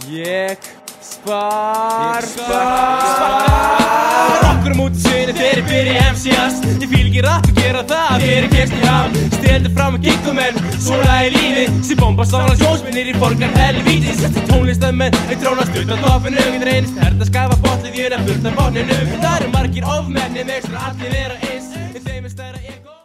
Ég spar Okkur mútið sinni þegar ég byrja MC-ast Ég fíl ekki rapp og gera það þegar ég kemst í ham Steldur fram með gigum en svona er lífið Sér bomba sála sjósminnir í borgar helvítis Þessi tónlistamenn, þeir trónast ut á toppinu Ég reynist herð að skafa botnið ég er að burta botninu Það eru margir ofmenni, meðstur allir vera eins En þeim er stærra ego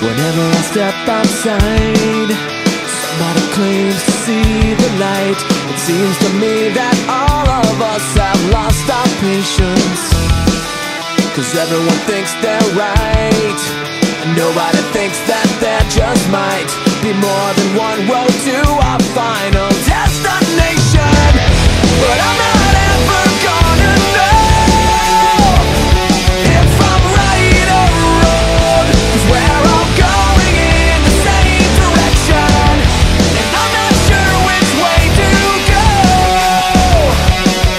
Whenever I step outside, somebody claims to see the light. It seems to me that all of us have lost our patience, 'cause everyone thinks they're right, and nobody thinks that there just might be more than one road to our final destination. But I'm not ever gonna know if I'm right or wrong, 'cause we're all going in the same direction, and I'm not sure which way to go,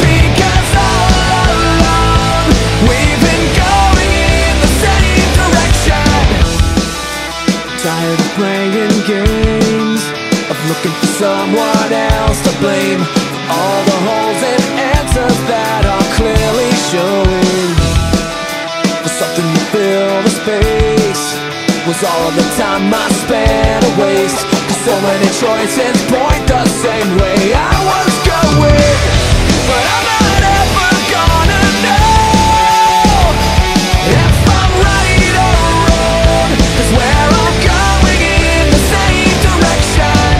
because all along we've been going in the same direction. Tired of playing games, of looking for someone else to blame for all the holes and answers that are clearly showing. For something to fill the space was all of the time I spent a waste. 'Cause So many choices point the same way I was going, but I'm not ever gonna know if I'm right or wrong, 'cause where I'm going in the same direction,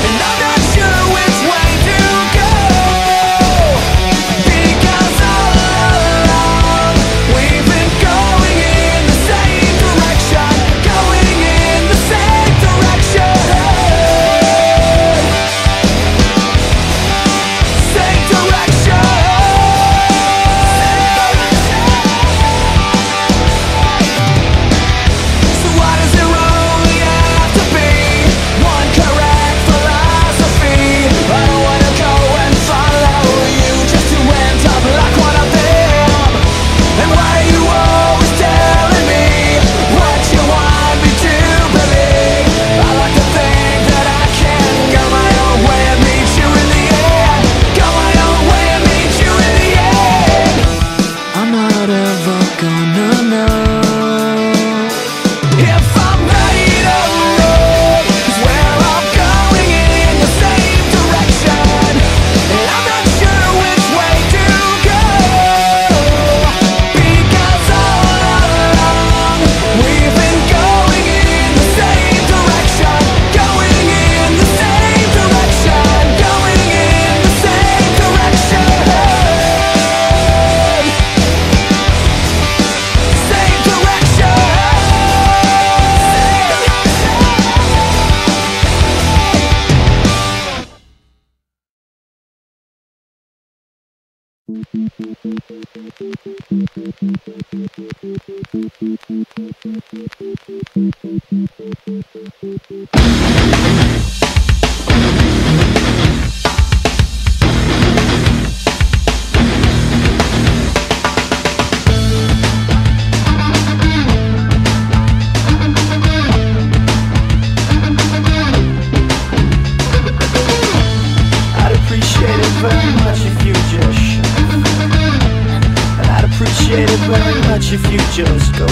and I'm not sure which way to go, because all along we've been going in the same direction, going in the same direction. If you just go,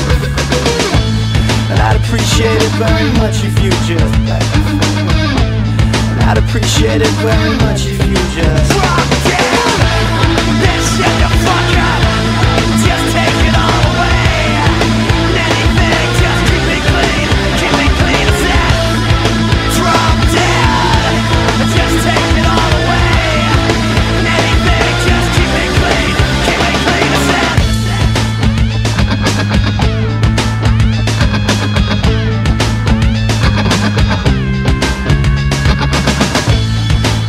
and I'd appreciate it very much if you just left, and I'd appreciate it very much if you just drop down, then shut the fuck up, just take it all away, anything, just keep it clean as that. Drop down, just take it all away, anything, just keep it clean as that.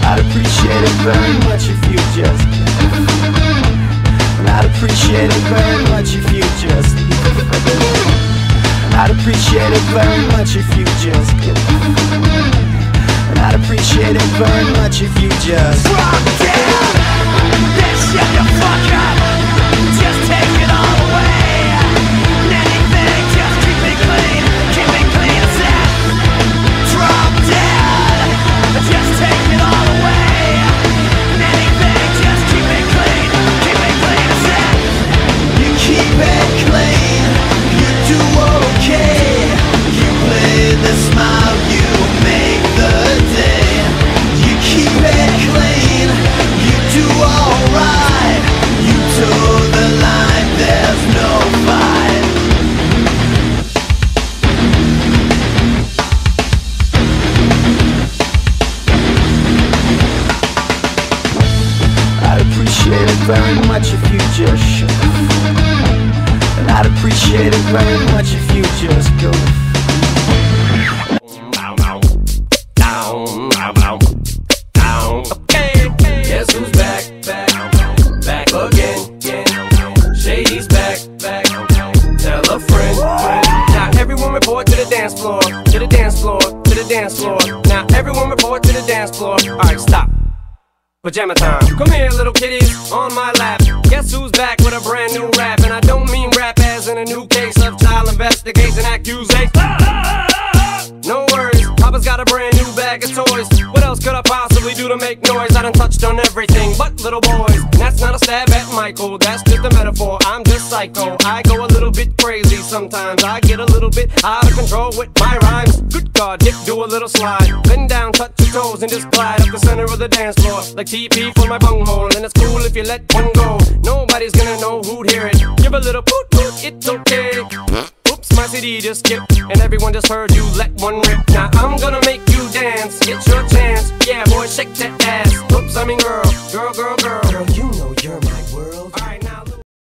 I'd appreciate it very much if you just give, and I'd appreciate it very much if you just leave, and I'd appreciate it very much if you just give, and I'd appreciate it very much if you just drop down, then shut the fuck up, just take it all away, anything, just keep it clean as that. Drop down, just take it all away, anything, just keep it clean as that. You keep it clean, you do okay, you play the smile, you make the day. You keep it clean, you do alright, you toe the line, there's no fight. I'd appreciate it very much if you just shut, and I'd appreciate it very much if you just go. Guess who's back again? Shady's back. Tell a friend. Now everyone report to the dance floor, to the dance floor, to the dance floor. Now everyone report to the dance floor. Alright, stop. Pajama time. Come here, little kitties, on my lap. Guess who's back with a brand new rap? And I don't mean rap as in a new case of child investigation accusation. No worries, Papa's got a brand new bag of toys. What else could I possibly do to make noise? I done touched on everything but little boys. And that's That's not a stab at Michael, that's just a metaphor. I'm just psycho, I go a little bit crazy sometimes. I get a little bit out of control with my rhymes. Good God, Dick, do a little slide. Bend down, touch your toes, and just glide up the center of the dance floor like TP for my bunghole. And it's cool if you let one go. Nobody's gonna know who'd hear it. Give a little poot poot, it's okay. Oops, my CD just skipped, and everyone just heard you let one rip. Now I'm gonna make you dance, get your chance. Yeah, boy, shake that ass. Oops, I mean girl,